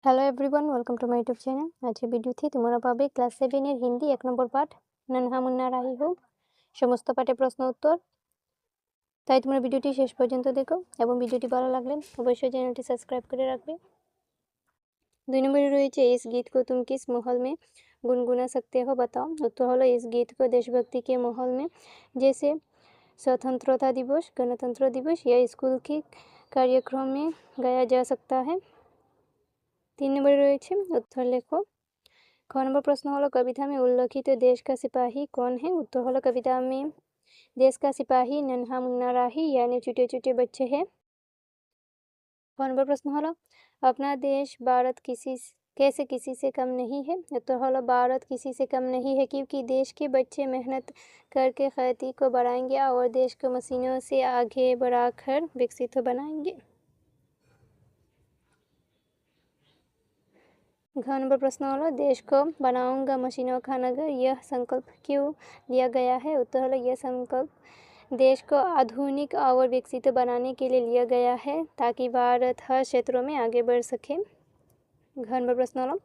Hello everyone, welcome to my YouTube channel. আজকের ভিডিওতে তোমরা পাবে ক্লাস 7 এর হিন্দি 1 নম্বর পাঠ নন্হা মুন্না রাহি হো সমস্ত পাঠের প্রশ্ন উত্তর। তাই তোমরা ভিডিওটি শেষ পর্যন্ত দেখো এবং ভিডিওটি ভালো লাগলে অবশ্যই চ্যানেলটি সাবস্ক্রাइब করে রাখবে। 2 নম্বরে রয়েছে इस गीत को तुम किस माहौल में गुनगुना सकते हो बताओ। उत्तर হলো इस गीत को देशभक्ति के माहौल में जैसे स्वतंत्रता दिवस, गणतंत्र दिवस या स्कूल के कार्यक्रम में गाया जा सकता है। 3 নম্বরে রয়েছে उत्तर লেখো। ख नंबर प्रश्न हलो कविता में उल्लेखित देश का सिपाही कौन है। उत्तर हलो कविता में देश का सिपाही नन्हा मुन्ना राही यानी छोटे छोटे बच्चे हैं। ख नंबर प्रश्न हलो अपना देश भारत कैसे किसी से कम नहीं है। उत्तर हलो भारत किसी से कम नहीं है क्योंकि देश के बच्चे मेहनत करके खेती को बढ़ाएंगे और देश को मशीनों से आगे बढ़ाकर विकसित बनाएंगे। घ नंबर प्रश्न हलो देश को बनाऊंगा मशीनों का नगर यह संकल्प क्यों लिया गया है। उत्तर हलो यह संकल्प देश को आधुनिक और विकसित बनाने के लिए लिया गया है ताकि भारत हर क्षेत्रों में आगे बढ़ सके। घ नंबर प्रश्न हलो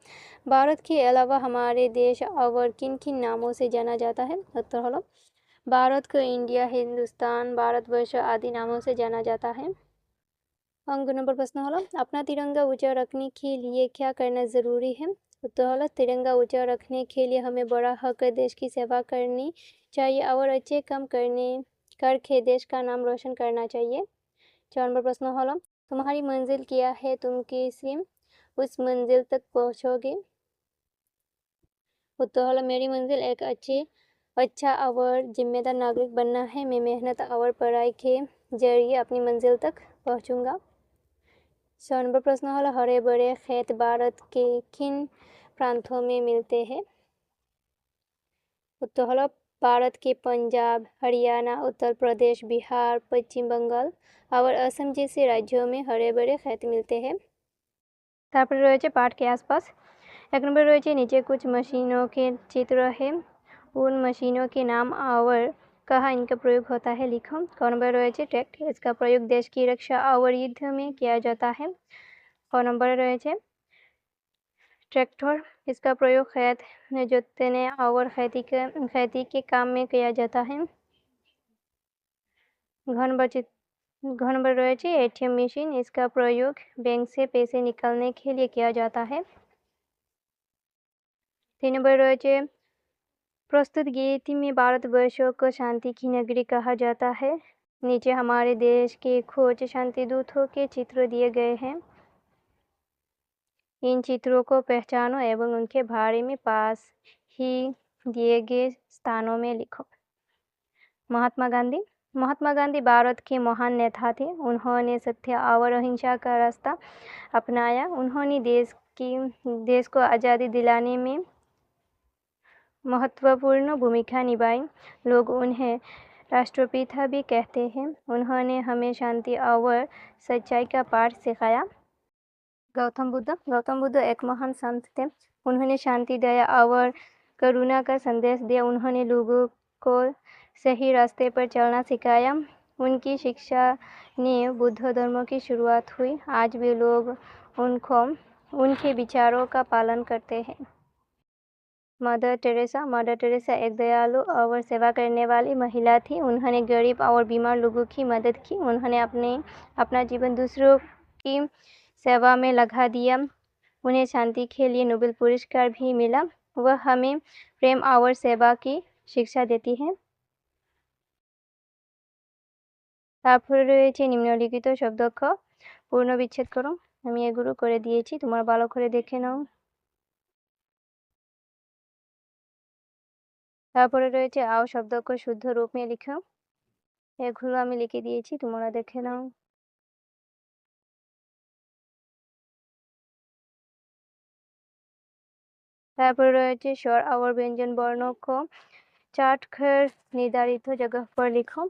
भारत के अलावा हमारे देश और किन किन नामों से जाना जाता है। उत्तर हलो भारत को इंडिया, हिंदुस्तान, भारतवर्ष आदि नामों से जाना जाता है। अंक नंबर प्रश्न हलो अपना तिरंगा ऊंचा रखने के लिए क्या करना ज़रूरी है। उत्तर हलो तिरंगा ऊंचा रखने के लिए हमें बड़ा होकर देश की सेवा करनी चाहिए और अच्छे काम करके देश का नाम रोशन करना चाहिए। 4 नंबर प्रश्न हलो तुम्हारी मंजिल क्या है, तुम कैसे उस मंजिल तक पहुँचोगे। उत्तर हलो मेरी मंजिल एक अच्छा और जिम्मेदार नागरिक बनना है। मैं मेहनत और पढ़ाई के जरिए अपनी मंजिल तक पहुँचूंगा। 100 नंबर प्रश्न हलो हरे भरे खेत भारत के किन प्रांतों में मिलते हैं। उत्तर हलो भारत के पंजाब, हरियाणा, उत्तर प्रदेश, बिहार, पश्चिम बंगाल और असम जैसे राज्यों में हरे भरे खेत मिलते हैं। तारपर रयेछे पाठ के आसपास। 1 नंबर रयेछे नीचे कुछ मशीनों के चित्र है, उन मशीनों के नाम और कहाँ इनका प्रयोग होता है लिखो। क नंबर रयेछे ट्रैक्टर, इसका प्रयोग देश की रक्षा और युद्ध में किया जाता है। ख नंबर रयेछे ट्रैक्टर, इसका प्रयोग खेत जोतने और खेती के काम में किया जाता है। घ नंबर रयेछे एटीएम मशीन, इसका प्रयोग बैंक से पैसे निकालने के लिए किया जाता है। 3 नंबर रयेछे प्रस्तुत गीत में भारतवर्ष को शांति की नगरी कहा जाता है। नीचे हमारे देश के खोज शांति दूतों के चित्र दिए गए हैं। इन चित्रों को पहचानो एवं उनके बारे में पास ही दिए गए स्थानों में लिखो। महात्मा गांधी भारत के महान नेता थे। उन्होंने सत्य और अहिंसा का रास्ता अपनाया। उन्होंने देश को आज़ादी दिलाने में महत्वपूर्ण भूमिका निभाई। लोग उन्हें राष्ट्रपिता भी कहते हैं। उन्होंने हमें शांति और सच्चाई का पाठ सिखाया। गौतम बुद्ध एक महान संत थे। उन्होंने शांति, दया और करुणा का संदेश दिया। उन्होंने लोगों को सही रास्ते पर चलना सिखाया। उनकी शिक्षा ने बुद्ध धर्म की शुरुआत हुई। आज भी लोग उनके विचारों का पालन करते हैं। मदर टेरेसा एक दयालु और सेवा करने वाली महिला थी। उन्होंने गरीब और बीमार लोगों की मदद की। उन्होंने अपना जीवन दूसरों की सेवा में लगा दिया। उन्हें शांति के लिए नोबेल पुरस्कार भी मिला। वह हमें प्रेम और सेवा की शिक्षा देती है। তারপরে রয়েছে নিম্নলিখিত শব্দার্থ পূর্ণ বিচ্ছেদ করো। আমি এগুলো করে দিয়েছি, তোমরা ভালো করে দেখে নাও। তারপরে রয়েছে আও শব্দার্থ শুদ্ধ রূপ में লিখো। এগুলো আমি লিখে দিয়েছি, তোমরা দেখে নাও। তারপরে রয়েছে स्वर और व्यंजन वर्णों को चाट कर निर्धारित जगह पर लिखो।